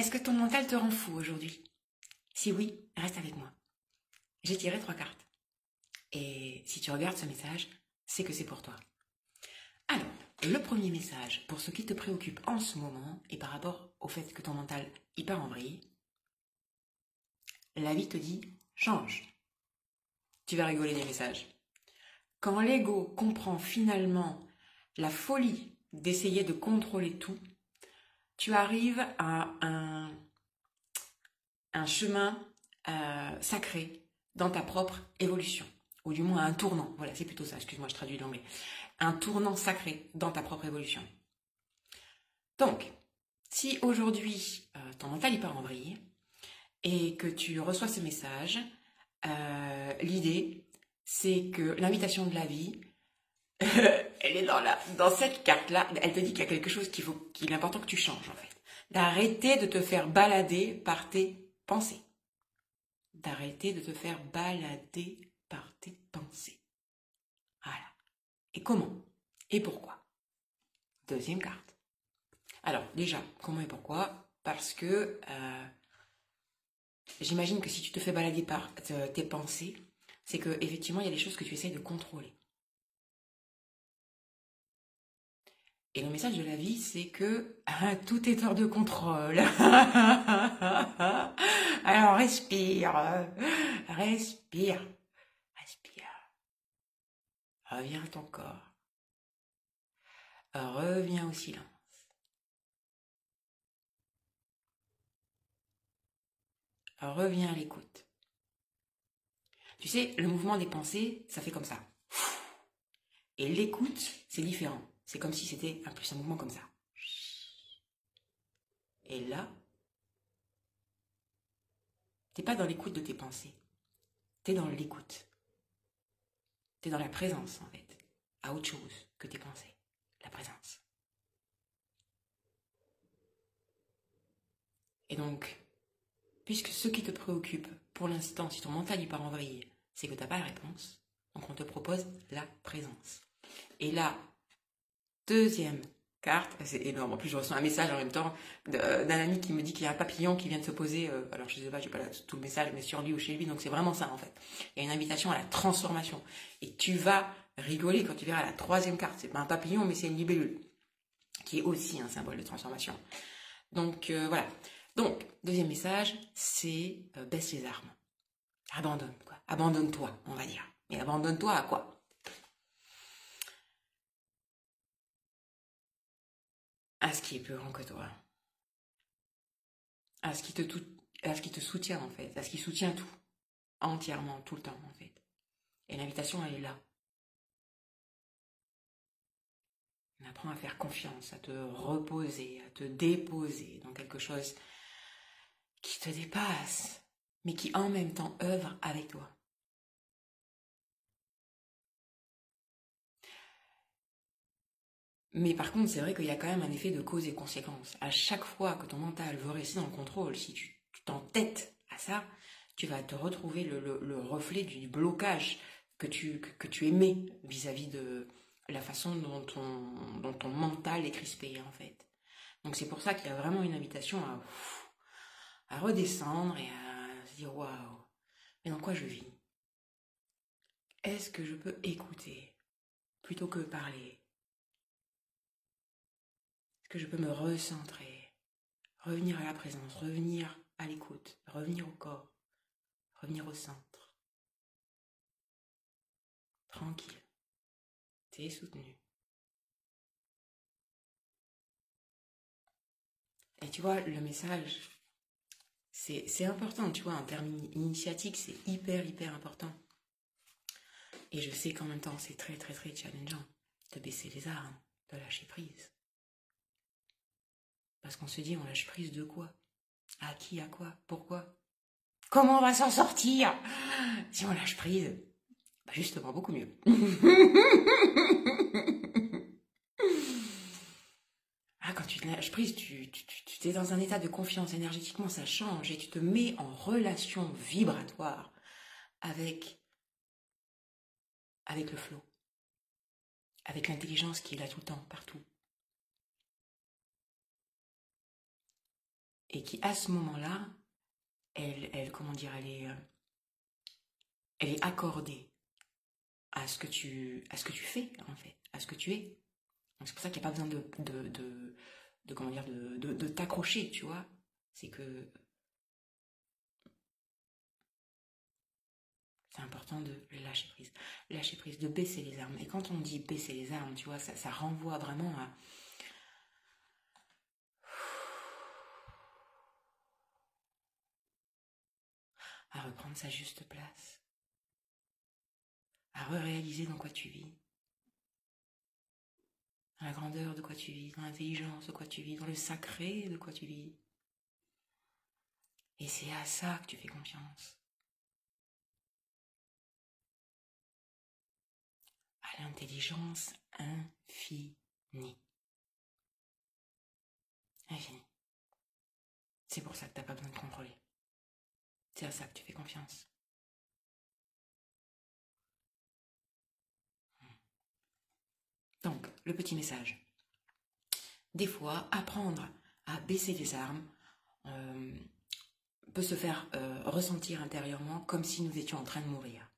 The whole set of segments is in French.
Est-ce que ton mental te rend fou aujourd'hui? Si oui, reste avec moi. J'ai tiré 3 cartes. Et si tu regardes ce message, c'est que c'est pour toi. Alors, le premier message, pour ce qui te préoccupe en ce moment, et par rapport au fait que ton mental y part en vrille, la vie te dit « change ». Tu vas rigoler des messages. Quand l'ego comprend finalement la folie d'essayer de contrôler tout, tu arrives à un chemin sacré dans ta propre évolution, ou du moins un tournant. Voilà, c'est plutôt ça, excuse-moi, je traduis l'anglais. Un tournant sacré dans ta propre évolution. Donc, si aujourd'hui ton mental y part en vrille et que tu reçois ce message, l'idée, c'est que l'invitation de la vie, elle est dans cette carte-là, elle te dit qu'il y a quelque chose qu'il est important que tu changes en fait. D'arrêter de te faire balader par tes pensées. D'arrêter de te faire balader par tes pensées. Voilà. Et comment? Et pourquoi? Deuxième carte. Alors, déjà, comment et pourquoi? Parce que j'imagine que si tu te fais balader par tes pensées, c'est que effectivement il y a des choses que tu essayes de contrôler. Et le message de la vie, c'est que tout est hors de contrôle. Alors respire, respire, respire. Reviens à ton corps. Reviens au silence. Reviens à l'écoute. Tu sais, le mouvement des pensées, ça fait comme ça. Et l'écoute, c'est différent. C'est comme si c'était un mouvement comme ça. Et là, t'es pas dans l'écoute de tes pensées. T'es dans l'écoute. T'es dans la présence, en fait. À autre chose que tes pensées. La présence. Et donc, puisque ce qui te préoccupe, pour l'instant, si ton mental y part en vrille, c'est que t'as pas la réponse, donc on te propose la présence. Et la deuxième carte, c'est énorme, en plus je reçois un message en même temps d'un ami qui me dit qu'il y a un papillon qui vient de se poser, alors je sais pas, j'ai pas tout le message, mais sur lui ou chez lui, donc c'est vraiment ça en fait. Il y a une invitation à la transformation. Et tu vas rigoler quand tu verras la troisième carte, c'est pas un papillon, mais c'est une libellule, qui est aussi un symbole de transformation. Donc voilà. Donc, deuxième message, c'est baisse les armes. Abandonne, quoi. Abandonne-toi, on va dire. Mais abandonne-toi à quoi? À ce qui est plus grand que toi. À ce qui te soutient, en fait. À ce qui soutient tout. Entièrement, tout le temps, en fait. Et l'invitation, elle est là. On apprend à faire confiance, à te reposer, à te déposer dans quelque chose qui te dépasse, mais qui en même temps œuvre avec toi. Mais par contre, c'est vrai qu'il y a quand même un effet de cause et conséquence. À chaque fois que ton mental veut rester dans le contrôle, si tu t'entêtes à ça, tu vas te retrouver le reflet du blocage que tu émets vis-à-vis de la façon dont ton mental est crispé, en fait. Donc c'est pour ça qu'il y a vraiment une invitation à redescendre et à se dire waouh, mais dans quoi je vis? Est-ce que je peux écouter plutôt que parler? Est-ce que je peux me recentrer, revenir à la présence, revenir à l'écoute, revenir au corps, revenir au centre? Tranquille, t'es soutenu. Et tu vois, le message, c'est important, tu vois, en termes initiatiques, c'est hyper important. Et je sais qu'en même temps, c'est très challengeant de baisser les armes, de lâcher prise. Parce qu'on se dit, on lâche prise de quoi? À qui? À quoi? Pourquoi? Comment on va s'en sortir si on lâche prise? Bah justement, beaucoup mieux. Quand tu lâches prise, tu es dans un état de confiance énergétiquement, ça change et tu te mets en relation vibratoire avec le flow, avec l'intelligence qui est là tout le temps, partout. et qui, à ce moment-là, comment dire, elle est accordée à ce que tu fais, en fait, à ce que tu es. Donc c'est pour ça qu'il n'y a pas besoin comment dire, de t'accrocher, tu vois. C'est que c'est important de lâcher prise, de baisser les armes. Et quand on dit baisser les armes, tu vois, ça renvoie vraiment à reprendre sa juste place, à réaliser dans quoi tu vis, dans la grandeur de quoi tu vis, dans l'intelligence de quoi tu vis, dans le sacré de quoi tu vis. Et c'est à ça que tu fais confiance. À l'intelligence infinie. Infinie. C'est pour ça que tu n'as pas besoin de contrôler. C'est à ça que tu fais confiance. Donc, le petit message. Des fois, apprendre à baisser les armes peut se faire ressentir intérieurement comme si nous étions en train de mourir.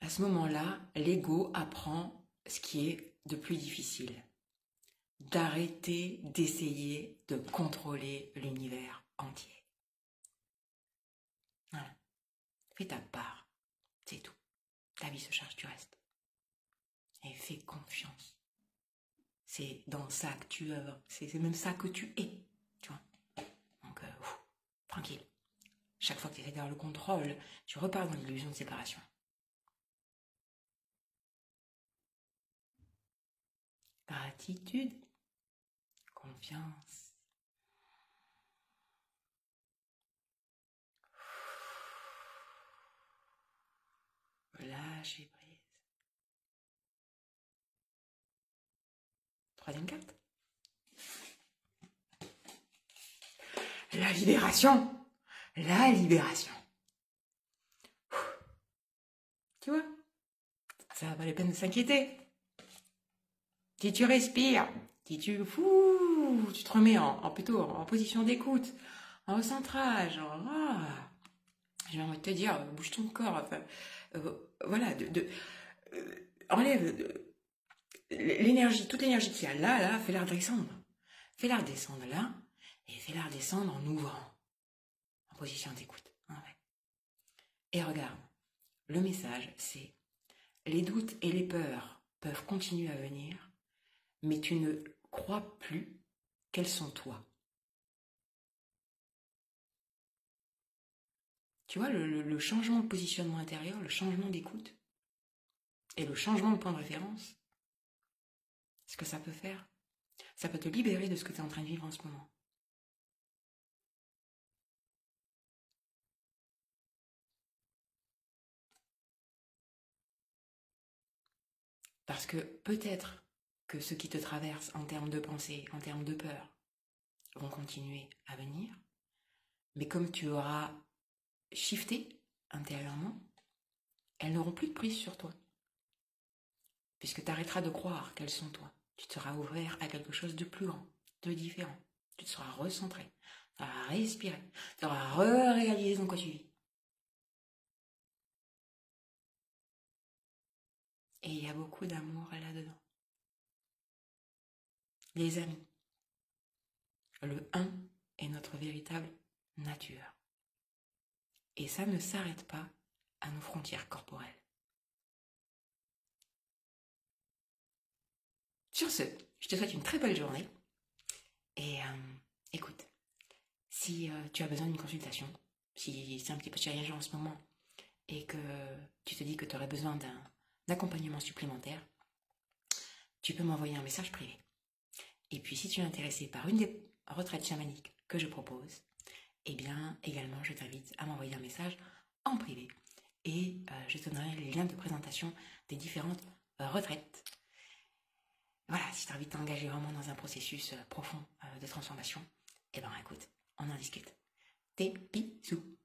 À ce moment-là, l'ego apprend ce qui est de plus difficile. D'arrêter d'essayer de contrôler l'univers entier. Voilà. Fais ta part, c'est tout. Ta vie se charge du reste. Et fais confiance. C'est dans ça que tu œuvres. C'est même ça que tu es. Tu vois. Donc, tranquille. Chaque fois que tu essaies d'avoir le contrôle, tu repars dans l'illusion de séparation. Gratitude. Confiance. Lâcher prise. Troisième carte. La libération. La libération. Tu vois, ça va pas la peine de s'inquiéter. Si tu respires, si tu tu te remets plutôt en position d'écoute, en recentrage, j'ai envie de te dire, bouge ton corps, enfin, voilà, enlève l'énergie, toute l'énergie qu'il y a là, fais-la redescendre. Fais-la redescendre là, et fais-la redescendre en ouvrant, en position d'écoute. Et regarde, le message, c'est les doutes et les peurs peuvent continuer à venir, mais tu ne crois plus qu'elles sont toi. Tu vois, le changement de positionnement intérieur, le changement d'écoute et le changement de point de référence, ce que ça peut faire, ça peut te libérer de ce que tu es en train de vivre en ce moment. Parce que peut-être que ce qui te traverse en termes de pensée, en termes de peur, vont continuer à venir, mais comme tu auras shifté intérieurement, elles n'auront plus de prise sur toi. Puisque tu arrêteras de croire qu'elles sont toi. Tu te seras ouvert à quelque chose de plus grand, de différent. Tu te seras recentré, tu auras respiré, tu auras réalisé dans quoi tu vis. Et il y a beaucoup d'amour là-dedans. Les amis, le 1 est notre véritable nature. Et ça ne s'arrête pas à nos frontières corporelles. Sur ce, je te souhaite une très belle journée. Et écoute, si tu as besoin d'une consultation, si c'est un petit peu challengeant en ce moment et que tu te dis que tu aurais besoin d'un accompagnement supplémentaire, tu peux m'envoyer un message privé. Et puis si tu es intéressé par une des retraites chamaniques que je propose, eh bien également je t'invite à m'envoyer un message en privé et je te donnerai les liens de présentation des différentes retraites. Voilà, si tu as envie de t'engager vraiment dans un processus profond de transformation, eh bien écoute, on en discute. Des bisous.